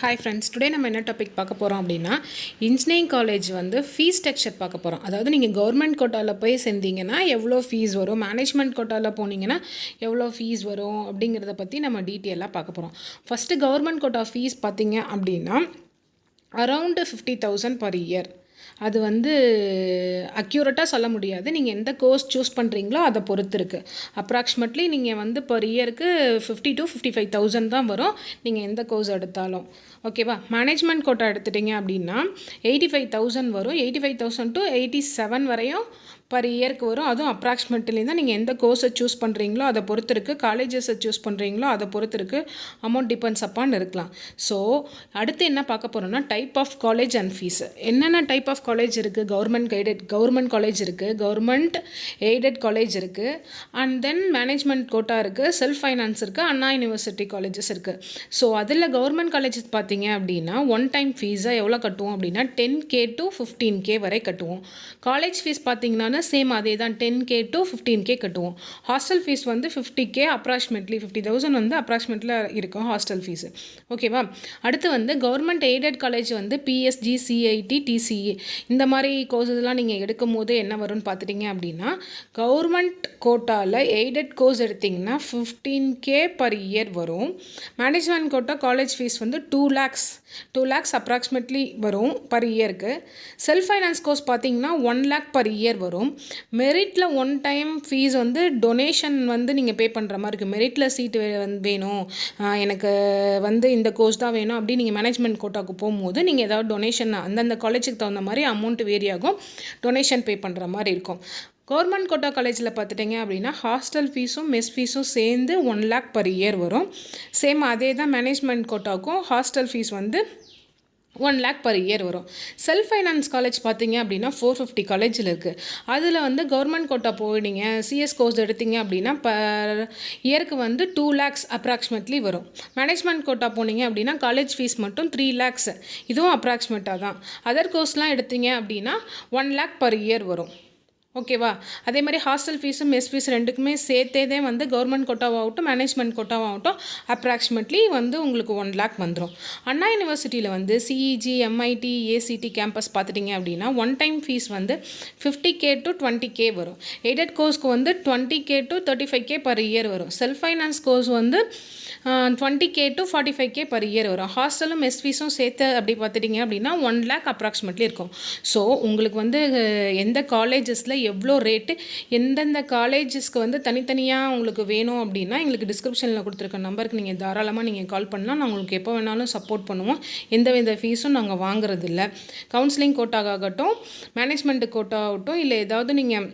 Hi friends, today நம்ம என்ன topic பார்க்க போகிறோம் அப்படின்னா இன்ஜினியரிங் காலேஜ் வந்து ஃபீஸ் ஸ்ட்ரக்சர் பார்க்க போகிறோம். அதாவது நீங்கள் கவர்மெண்ட் கோட்டாவில் போய் சேர்ந்தீங்கன்னா எவ்வளோ ஃபீஸ் வரும், மேனேஜ்மெண்ட் கோட்டாவில் போனீங்கன்னா எவ்வளோ ஃபீஸ் வரும் அப்படிங்கிறத பற்றி நம்ம டீட்டெயிலாக பார்க்க போகிறோம். ஃபஸ்ட்டு கவர்மெண்ட் கோட்டா ஃபீஸ் பார்த்தீங்க அப்படின்னா அரவுண்டு 50,000 பர் இயர். அது வந்து அக்யூரேட்டாக சொல்ல முடியாது. நீங்கள் எந்த கோர்ஸ் சூஸ் பண்ணுறீங்களோ அதை பொறுத்து இருக்குது. அப்ராக்சிமேட்லி நீங்கள் வந்து பர் இயருக்கு 50,000 to 55,000 தான் வரும் நீங்கள் எந்த கோர்ஸ் எடுத்தாலும். ஓகேவா? மேனேஜ்மெண்ட் கோட்டா எடுத்துட்டிங்க அப்படின்னா 85,000 வரும். 85,000 to 87 வரையும் பர் இயருக்கு வரும். அதுவும் அப்ராக்சிமேட்லி தான். நீங்கள் எந்த கோர்ஸை சூஸ் பண்ணுறீங்களோ அதை பொறுத்து இருக்குது. காலேஜஸை சூஸ் பண்ணுறீங்களோ அதை பொறுத்து இருக்குது. அமௌண்ட் டிபெண்ட்ஸ் அப்பான் இருக்கலாம். ஸோ அடுத்து என்ன பார்க்க போகிறோம்னா type of college and fees. என்னென்ன டைப் ஆஃப் காலேஜ் இருக்குது? கவர்மெண்ட் காலேஜ் இருக்குது, கவர்மெண்ட் எய்டட் காலேஜ் இருக்குது, அண்ட் தென் மேனேஜ்மெண்ட் கோட்டா இருக்குது, செல்ஃப் ஃபைனான்ஸ் இருக்குது, அண்ணா யூனிவர்சிட்டி காலேஜஸ் இருக்குது. ஸோ அதில் கவர்மெண்ட் காலேஜஸ் பார்த்தீங்க அப்படின்னா ஒன் டைம் ஃபீஸை எவ்வளோ கட்டுவோம் அப்படின்னா 10K to 15K வரை கட்டுவோம். காலேஜ் ஃபீஸ் பார்த்தீங்கன்னா சேம் அதே தான், 10K to 15K கட்டுவோம். ஹாஸ்டல் ஃபீஸ் வந்து 50K, அப்ராக்சிமேட்லி 50,000 வந்து அப்ராக்சிமேட்டில் இருக்கும் ஹாஸ்டல் ஃபீஸு. ஓகேவா? அடுத்து வந்து கவர்மெண்ட் எய்டட் காலேஜ் வந்து PSG, CIT, TCE இந்த மாதிரி கோர்ஸஸ்லாம் நீங்கள் எடுக்கும் போது என்ன வரும்னு பார்த்துட்டிங்க அப்படின்னா கவர்மெண்ட் கோட்டாவில் எய்டட் கோர்ஸ் எடுத்திங்கன்னா 15K பர் இயர் வரும். மேனேஜ்மெண்ட் கோட்டா காலேஜ் ஃபீஸ் வந்து 2 lakhs அப்ராக்சிமேட்லி வரும் பர் இயருக்கு. செல்ஃப் ஃபைனான்ஸ் கோர்ஸ் பார்த்தீங்கன்னா 1 lakh பர் இயர் வரும். மெரிட்டில் ஒன் டைம் ஃபீஸ் வந்து டொனேஷன் வந்து நீங்கள் பே பண்ணுற மாதிரி இருக்குது. மெரிட்டில் சீட்டு வேணும், எனக்கு வந்து இந்த கோர்ஸ் தான் வேணும் அப்படி நீங்கள் மேனேஜ்மெண்ட் கோட்டாவுக்கு போகும்போது நீங்கள் ஏதாவது டொனேஷன் அந்தந்த காலேஜுக்கு தகுந்த மாதிரி அமௌண்ட் வேரி ஆகும், டொனேஷன் பே பண்ணுற மாதிரி இருக்கும். கவர்மெண்ட் கோட்டா காலேஜில் பார்த்துட்டிங்க அப்படின்னா ஹாஸ்டல் ஃபீஸும் மெஸ் ஃபீஸும் சேர்ந்து 1 lakh பர் இயர் வரும். சேம் அதே தான் மேனேஜ்மெண்ட் கோட்டாவுக்கும் ஹாஸ்டல் ஃபீஸ் வந்து 1 lakh பர் இயர் வரும். செல்ஃப் ஃபைனான்ஸ் காலேஜ் பார்த்தீங்க அப்படின்னா 450 காலேஜில் இருக்குது. அதில் வந்து கவர்மெண்ட் கோட்டா போயிட்டீங்க, சிஎஸ் கோர்ஸ் எடுத்தீங்க அப்படின்னா பர் இயருக்கு வந்து 2 lakhs அப்ராக்சிமேட்லி வரும். மேனேஜ்மெண்ட் கோட்டா போனீங்க அப்படின்னா காலேஜ் ஃபீஸ் மட்டும் 3 lakhs, இதுவும் அப்ராக்சிமேட்டாக தான். அதர் கோர்ஸ்லாம் எடுத்தீங்க அப்படின்னா 1 lakh பர் இயர் வரும். ஓகேவா? அதே மாதிரி ஹாஸ்டல் ஃபீஸும் மெஸ் ஃபீஸ் ரெண்டுக்குமே சேர்த்தே வந்து கவர்மெண்ட் கோட்டாவாகட்டும் மேனேஜ்மெண்ட் கோட்டாவாகட்டும் அப்ராக்சிமேட்லி வந்து உங்களுக்கு 1 lakh வந்துடும். அண்ணா யூனிவர்சிட்டியில் வந்து CEG, MIT, ACT கேம்பஸ் பார்த்துட்டிங்க அப்படின்னா ஒன் டைம் ஃபீஸ் வந்து 50K to 20K வரும். எய்டட் கோர்ஸ்க்கு வந்து 20K to 35K per year வரும். செல்ஃப் ஃபைனான்ஸ் கோர்ஸ் வந்து 20K to 45K per year வரும். ஹாஸ்டலும் மெஸ் ஃபீஸும் சேர்த்து அப்படி பார்த்துட்டிங்க அப்படின்னா 1 lakh அப்ராக்சிமேட்லி இருக்கும். ஸோ உங்களுக்கு வந்து எந்த காலேஜஸில் எவ்வளோ ரேட்டு, எந்தெந்த காலேஜஸ்க்கு வந்து தனித்தனியாக உங்களுக்கு வேணும் அப்படின்னா எங்களுக்கு டிஸ்கிரிப்ஷனில் கொடுத்துருக்க நம்பருக்கு நீங்கள் தாராளமாக நீங்கள் கால் பண்ணலாம். நான் உங்களுக்கு எப்போ வேணாலும் சப்போர்ட் பண்ணுவோம். எந்தவித ஃபீஸும் நாங்கள் வாங்குறதில்ல. கவுன்சிலிங் கோட்டாகட்டும், மேனேஜ்மெண்ட்டு கோட்டா ஆகட்டும், இல்லை ஏதாவது நீங்கள்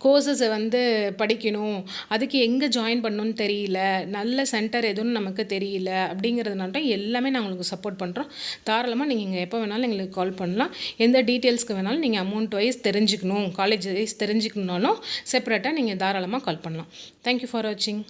கோர்சஸை வந்து படிக்கணும், அதுக்கு எங்கே ஜாயின் பண்ணணும்னு தெரியல, நல்ல சென்டர் எதுவும் நமக்கு தெரியல அப்படிங்கிறதுனால எல்லாமே நான் உங்களுக்கு சப்போர்ட் பண்ணுறோம். தாராளமாக நீங்கள் இங்கே எப்போ வேணாலும் எங்களுக்கு கால் பண்ணலாம். எந்த டீட்டெயில்ஸ்க்கு வேணாலும் நீங்கள் அமௌண்ட் வைஸ் தெரிஞ்சுக்கணும், காலேஜ் வைஸ் தெரிஞ்சுக்கணுன்னாலும் செப்பரேட்டாக நீங்கள் தாராளமாக கால் பண்ணலாம். தேங்க்யூ ஃபார் வாட்சிங்.